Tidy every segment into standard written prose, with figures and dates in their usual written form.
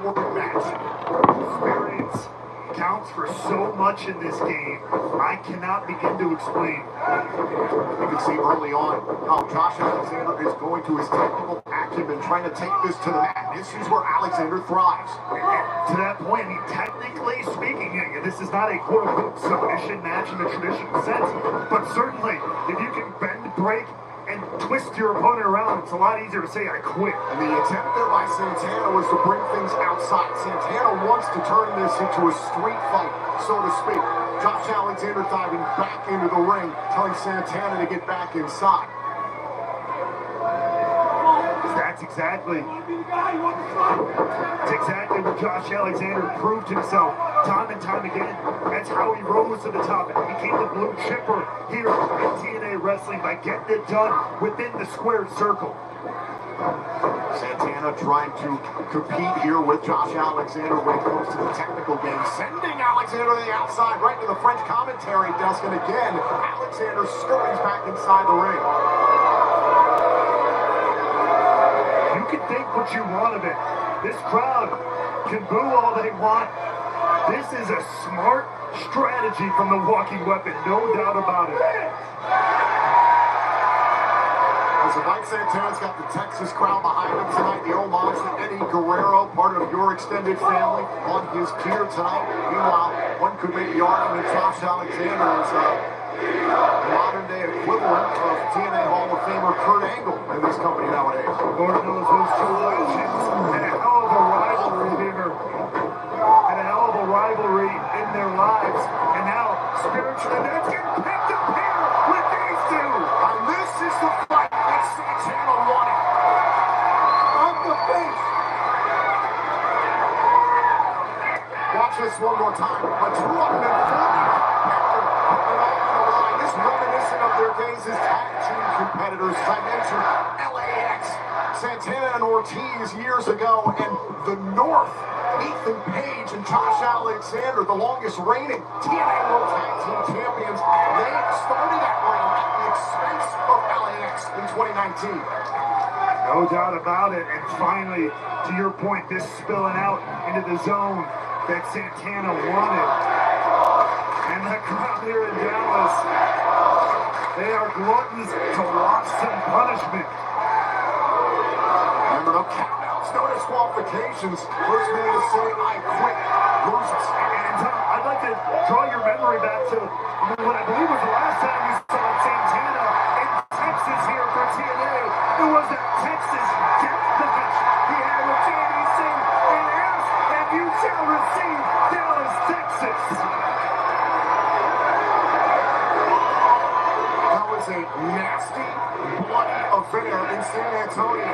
one-word match. Experience counts for so much in this game. I cannot begin to explain. You can see early on how Josh Alexander is going to his technical acumen, trying to take this to the mat. This is where Alexander thrives. To that point, I mean, technically speaking, this is not a quote-unquote submission match in the traditional sense, but certainly, if you can bend, break, and twist your opponent around, it's a lot easier to say, I quit. And the attempt there by Santana was to bring things outside. Santana wants to turn this into a street fight, so to speak. Josh Alexander diving back into the ring, telling Santana to get back inside. That's exactly what Josh Alexander proved himself time and time again. That's how he rose to the top and became the blue chipper here in TNA Wrestling by getting it done within the squared circle. Santana trying to compete here with Josh Alexander when it comes to the technical game, sending Alexander to the outside, right to the French commentary desk, and again, Alexander scurries back inside the ring. You can think what you want of it. This crowd can boo all they want. This is a smart strategy from the Walking Weapon, no doubt about it. As Mike Santana's got the Texas crowd behind him tonight, the homage to Eddie Guerrero, part of your extended family, on his gear tonight. Meanwhile, one could make the argument Josh Alexander is modern-day equivalent of TNA Hall of Famer Kurt Angle in this company nowadays. Lord knows those two legends had a hell of a rivalry here. Had a hell of a rivalry in their lives. And now, spiritually, that's getting picked up here with these two. And this is the fight that Santana wanted. On the face. Watch this one more time. A 240 reminiscent of their days as tag team competitors. As I mentioned, LAX, Santana and Ortiz years ago, and the North, Ethan Page and Josh Alexander, the longest reigning TNA World Tag Team Champions. They started that reign at the expense of LAX in 2019. No doubt about it. And finally, to your point, this spilling out into the zone that Santana wanted. And the crowd here in Dallas, they are gluttons to watch some punishment. Remember, no countouts, no disqualifications. First man to say, I quit, loses. And I'd like to draw your memory back to what I believe was the last time you saw Santana in Texas here for TNA. It was that Texas death match he had with JDC and Ask and You Shall Receive, Dallas, Texas. A nasty, bloody affair in San Antonio.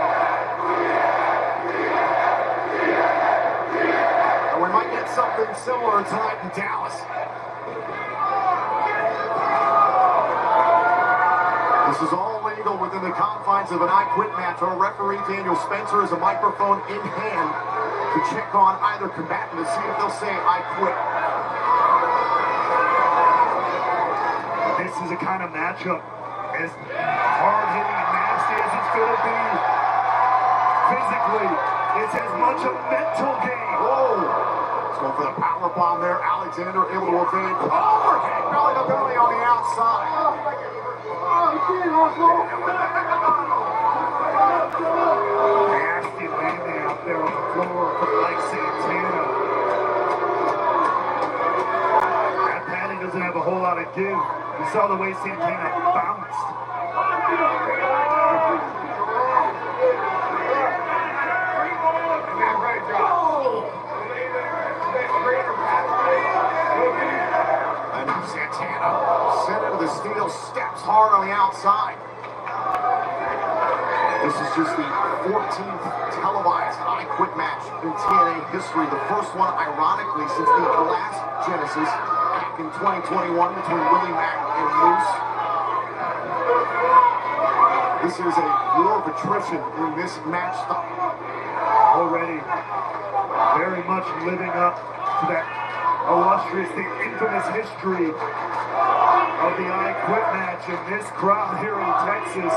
And we might get something similar tonight in Dallas. This is all legal within the confines of an I Quit match. Our referee, Daniel Spencer, has a microphone in hand to check on either combatant to see if they'll say I quit. This is a kind of matchup as hard-hitting and nasty as it's going to be physically. It's as much a mental game. Whoa! Let's go for the power bomb there. Alexander able to evade. Overhead belly to belly on the outside. Nasty landing out there on the floor for Mike Santana. That padding doesn't have a whole lot of give. You saw the way Santana bounced. And Santana sent into the steel, steps hard on the outside. This is just the 14th televised I Quit match in TNA history. The first one, ironically, since the last Genesis back in 2021 between Willie Mack and Moose. This is a war of attrition in this match style. Already very much living up to that illustrious, the infamous history of the I Quit match. And this crowd here in Texas,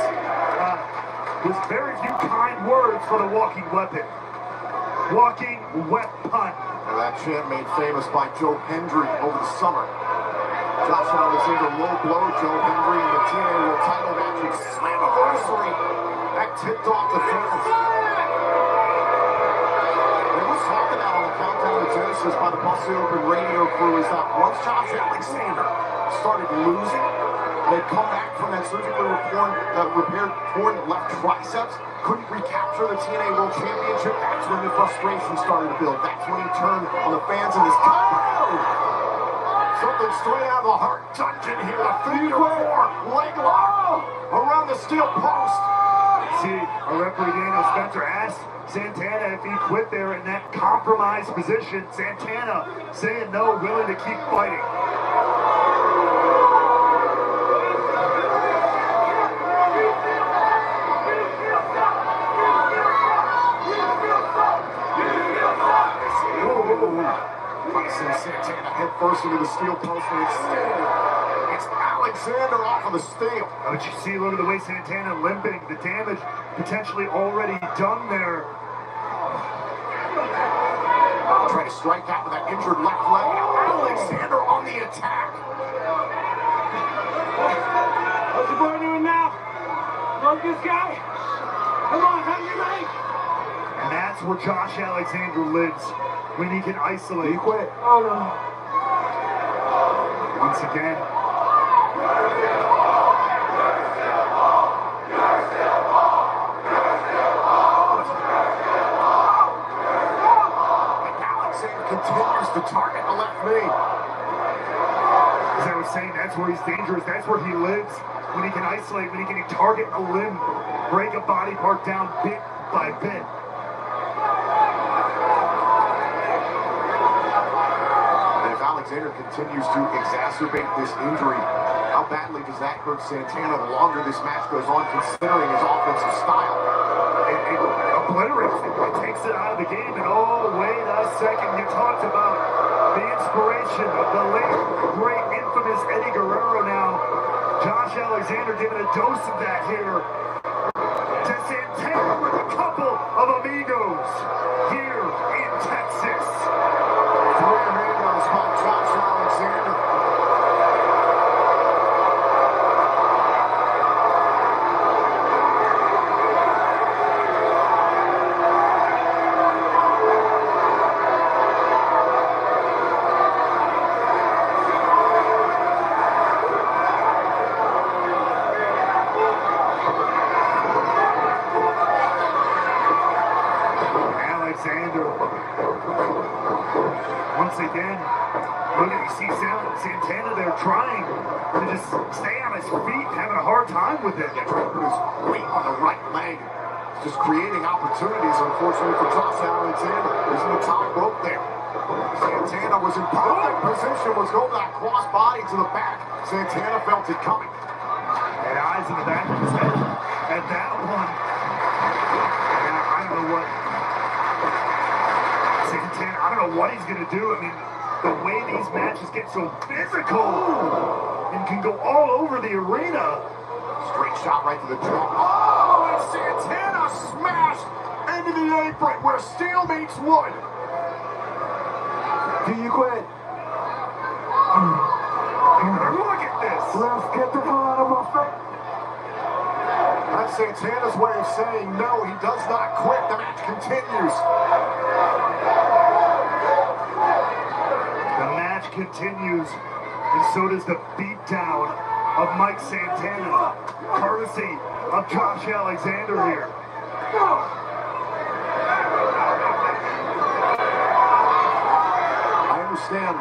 with very few kind words for the Walking Weapon. walking wet punt. And that chant made famous by Joe Hendry over the summer. Josh Alexander low blow Joe Hendry in the TNA World Title match at Slammiversary. That tipped off the fans. It was talked about on the Countdown to Genesis by the Busted Open radio crew is that once Josh Alexander started losing, they'd come back from that surgically repaired torn left triceps, couldn't recapture the TNA World Championship. That's when the frustration started to build. That's when he turned on the fans in this combo. Something straight out of the Heart Dungeon here. A figure four leg lock around the steel post. See, our referee Daniel Spencer asked Santana if he quit there in that compromised position. Santana saying no, willing to keep fighting. Santana head first into the steel post, and it's Alexander off of the steel. But you see, look at the way Santana limping, the damage potentially already done there. Trying to strike out with that injured left leg. Alexander on the attack. What's the boy doing now? Look this guy. Come on, come your mate. And that's where Josh Alexander lives, when he can isolate. He quit. Oh no. Once again. Alexander continues to target the left knee. As I was saying, that's where he's dangerous. That's where he lives, when he can isolate, when he can target a limb, break a body part down bit by bit. Alexander continues to exacerbate this injury. How badly does that hurt Santana the longer this match goes on, considering his offensive style? It obliterates it. It takes it out of the game. And oh, wait a second. You talked about the inspiration of the late, great, infamous Eddie Guerrero now. Josh Alexander giving a dose of that here to Santana with a couple of amigos here in Texas. Three amigos by Josh Alexander. Once again, look at, you see Santana there trying to just stay on his feet, having a hard time with it. Yeah, trying to put his weight on the right leg. Just creating opportunities, unfortunately, for Josh Alexander. He's in the top rope there. Santana was in perfect position, was going that cross body to the back. Santana felt it coming. And eyes in the back of his head. And that one, I don't know what Santana, I don't know what he's going to do. I mean, the way these matches get so physical and can go all over the arena. Straight shot right to the jaw. Oh, and Santana smashed into the apron where steel meets wood. Do you quit? Look at this. Let's get the hell out of my face. That's Santana's way of saying no, he does not quit. The match continues. The match continues, and so does the beatdown of Mike Santana, courtesy of Josh Alexander here. I understand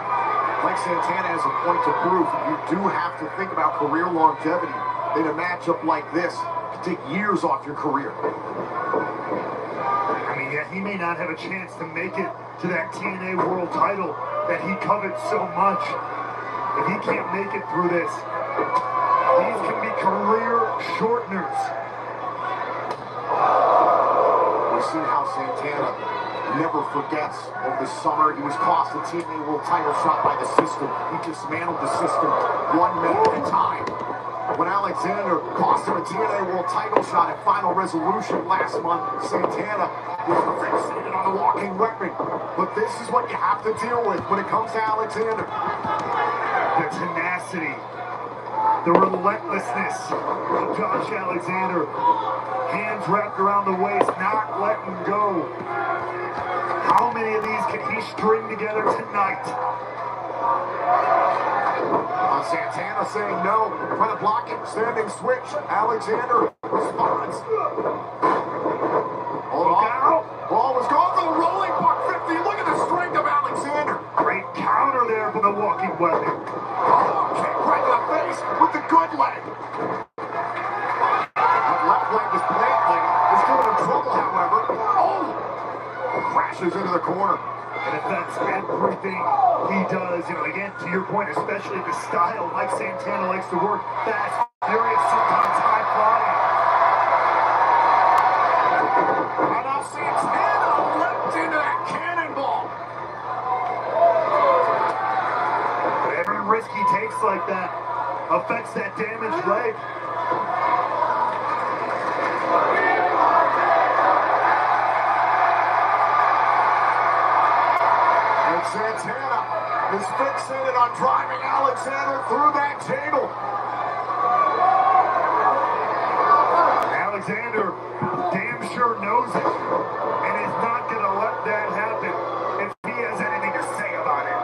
Mike Santana has a point to prove. You do have to think about career longevity in a matchup like this. It can take years off your career. I mean, yeah, he may not have a chance to make it to that TNA World Title that he coveted so much. If he can't make it through this, these can be career shorteners. We've seen how Santana never forgets. Over the summer, he was cost a TNA World Title shot by the system. He dismantled the system 1 minute at a time. when Alexander cost him a TNA World title shot at Final Resolution last month. Santana was fixated on the walking weapon. But this is what you have to deal with when it comes to Alexander. The tenacity, the relentlessness of Josh Alexander. Hands wrapped around the waist, not letting go. How many of these can he string together tonight? Santana saying no, trying to block it, standing switch. Alexander responds. Hold on. Ball was gone for the rolling buck 50. Look at the strength of Alexander. Great counter there for the walking weapon. Oh, kick right to the face with the good leg. That left leg is planting. Is giving him trouble, however. Oh! Crashes into the corner. And if that's everything he does, again, to your point, especially the style Mike Santana likes to work, fast, furious, sometimes high-flying. And now Santana leapt into that cannonball. But every risk he takes like that affects that damaged leg. Santana is fixated on driving Alexander through that table. Alexander damn sure knows it and is not going to let that happen if he has anything to say about it.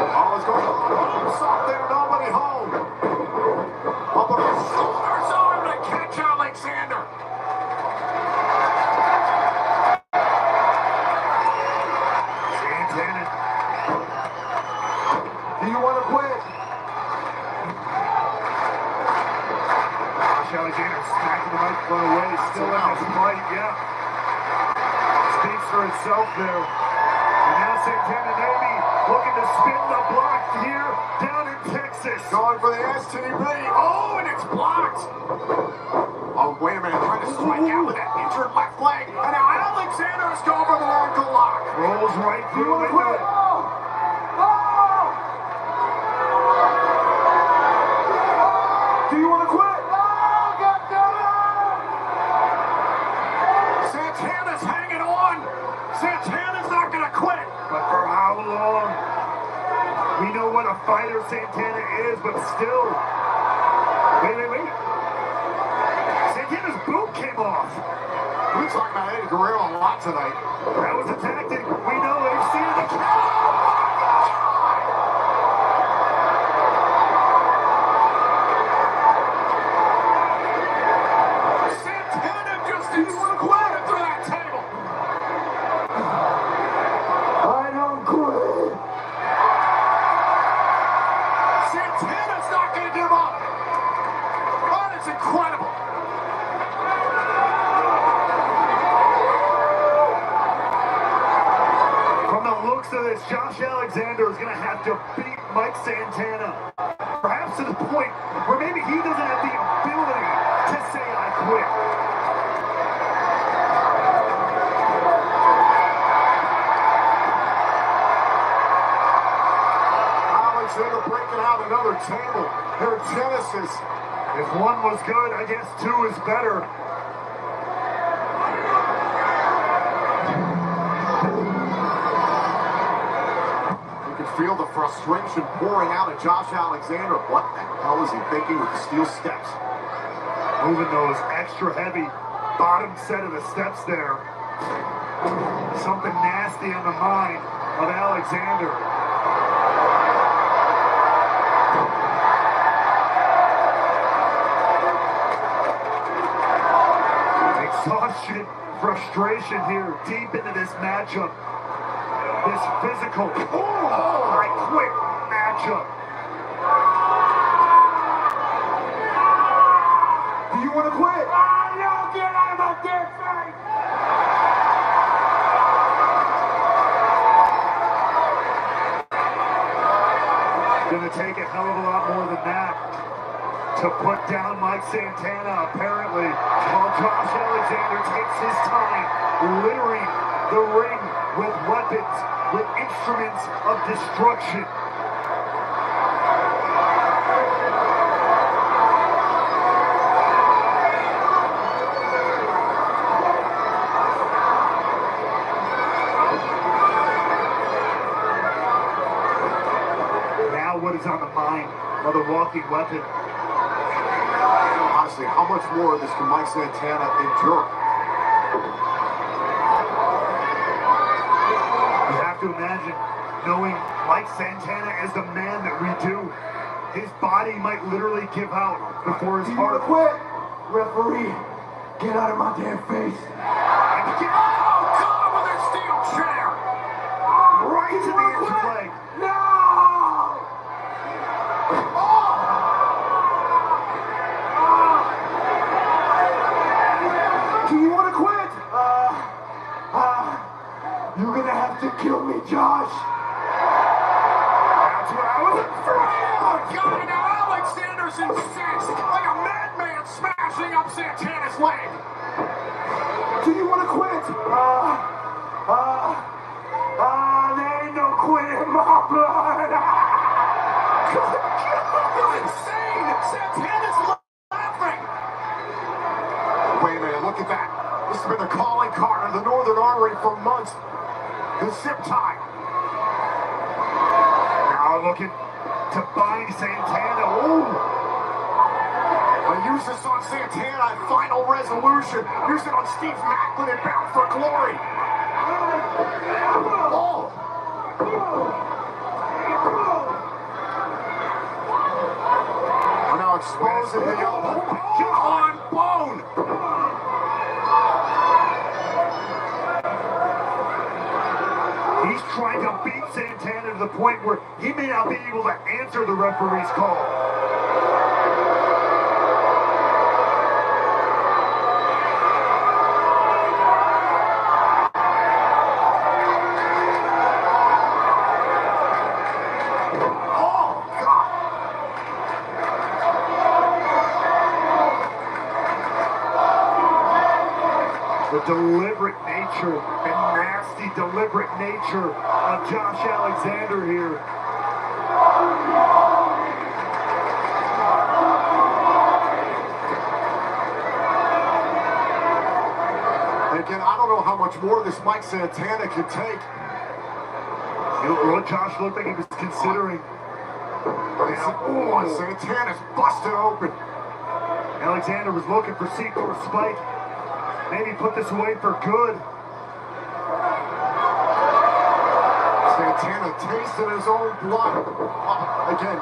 Oh, it's going on. Soft there, nobody home. Up on his shoulders, arm to catch Alexander. Do you want to quit? Josh Alexander smacking the microphone away, still in this fight, yeah. Speaks for itself there. And now Santana maybe looking to spin the block here down in Texas. Going for the STP. Oh, and it's blocked. Oh, wait a minute. Trying to strike out with that injured left leg. And now Alexander's going for the ankle lock. Rolls right through into it. Do you want to quit? Santana's hanging on. Santana's not going to quit. But for how long? We know what a fighter Santana is, but still. Wait. Santana's boot came off. We're talking about Eddie Guerrero a lot tonight. That was a tactic. We know they've seen it. Santana just exploded through that table. I don't quit. Santana's not going to give up. That is incredible. From the looks of this, Josh Alexander is going to have to beat Mike Santana. Perhaps to the point where maybe he doesn't have the ability to say, I quit. Alexander breaking out another table. Their Genesis. If one was good, I guess two is better. You can feel the frustration pouring out of Josh Alexander. What the hell is he thinking with the steel steps? Moving those extra heavy bottom set of the steps there. Something nasty on the mind of Alexander. Exhaustion, frustration here, deep into this matchup. This physical, I quit matchup. Do you want to quit? No, get out of my dead face! Gonna take a hell of a lot more than that to put down Mike Santana, apparently, while Josh Alexander takes his time littering the ring with weapons, with instruments of destruction. Another walking weapon. Honestly, how much more of this can Mike Santana endure? You have to imagine knowing Mike Santana is the man that we do. His body might literally give out before his heart. Quit! Referee, get out of my damn face. Oh, God, with a steel chair! Right to the injured leg. No! Do you want to quit? You're gonna have to kill me, Josh. That's what I was afraid Oh, of. God, now Alexander's incensed, like a madman smashing up Santana's leg. Do you want to quit? There ain't no quit in my blood. You're insane! Santana's laughing! Wait a minute, look at that. This has been the calling card of the Northern Armory for months. The zip tie. Now looking to bind Santana. Ooh. I use this on Santana at Final Resolution. Use it on Steve Maclin and Bound for Glory. Oh. We're now exposing the elbow. On bone. He's trying to beat Santana to the point where he may not be able to answer the referee's call. Oh, God. The deliberate nature and nasty deliberate nature of Josh Alexander here. Again, I don't know how much more this Mike Santana can take. What Josh looked like he was considering. Oh, Santana's busted open. Alexander was looking for C4 Spike. Maybe put this away for good. Santana tasted his own blood. Again,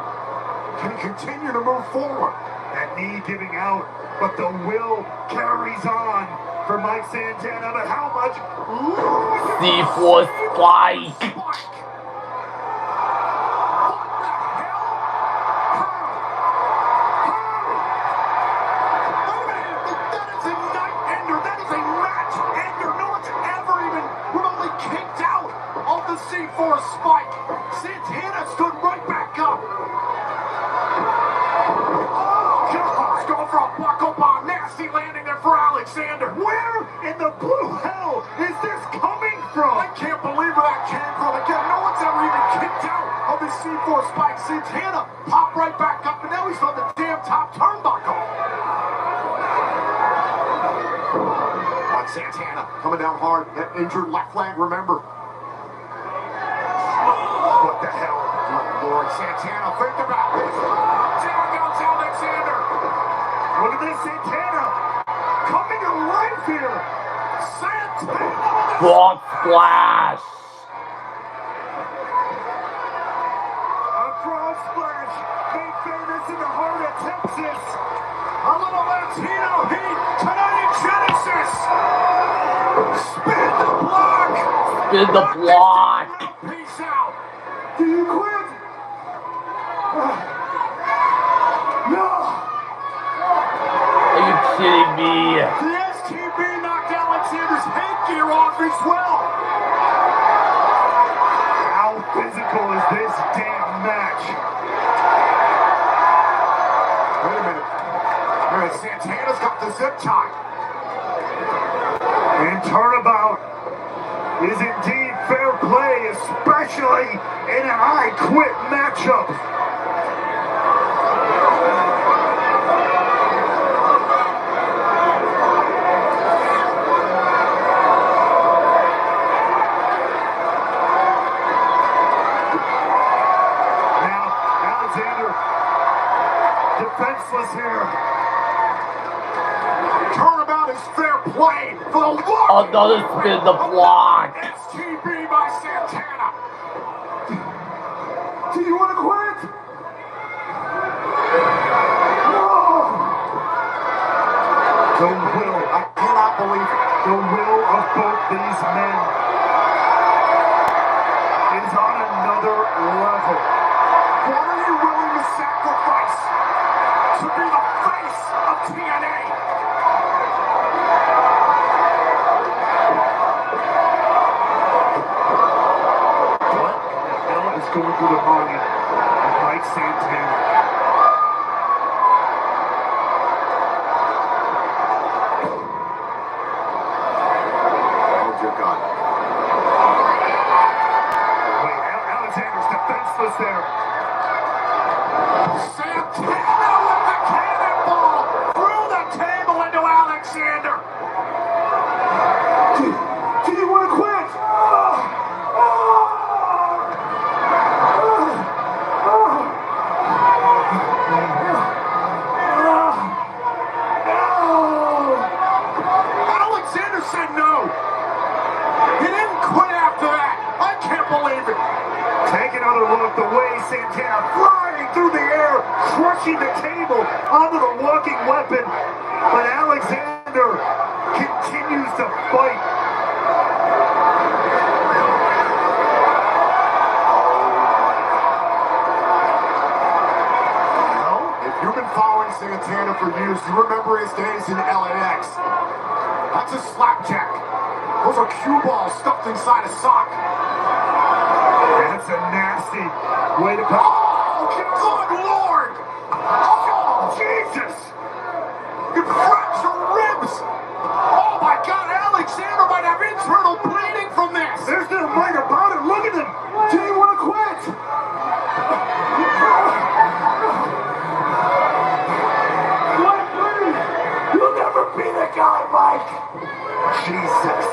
can he continue to move forward? That knee giving out, but the will carries on for Mike Santana. But how much? C4 Spike. C4 Spike. Santana stood right back up. Oh, God. He's going for a buckle bomb. Nasty landing there for Alexander. Where in the blue hell is this coming from? I can't believe where that came from. Again, no one's ever even kicked out of the C4 Spike. Santana popped right back up, and now he's on the damn top turnbuckle. But Santana coming down hard. That injured left leg, remember. What the hell? Oh, Lord, Santana, think about this. Down goes Alexander. Look at this, Santana coming to life here. Santana. Frog Splash. A frog splash made famous in the heart of Texas. A little Latino heat tonight in Genesis. Spin the block. Spin the block. Peace out. Do you quit? No! Are you kidding me? The STB knocked Alexander's headgear off as well. How physical is this damn match? Wait a minute. Santana's got the zip tie. And turnabout is indeed fair play, especially in an I Quit matchup. Now, Alexander Turnabout is fair play for the walk. Another spin the block. STB by Santana. Do you want to quit? The will, I cannot believe it. the will of both these men is on another level. What are you willing to sacrifice to be the face of TNA? What the hell is going through the mind of Mike Santana? Oh, dear God. Wait, Alexander's defenseless there. Santana with the cannonball through the table into Alexander. Do you want to quit? Alexander said no. He didn't quit after that. I can't believe it. Take another look, the way Santana flying through the air, crushing the table onto the walking weapon. But Alexander continues to fight. Well, if you've been following Santana for years, you remember his days in LAX. That's a slapjack. Those are cue balls stuffed inside a sock. That's a nasty way to put. Oh, good Lord! Oh, Jesus! you fractured ribs! Oh my God, Alexander might have internal bleeding from this! There's no right about it. Look at him. Do you want to quit? What, please? You'll never be the guy, Mike. Jesus.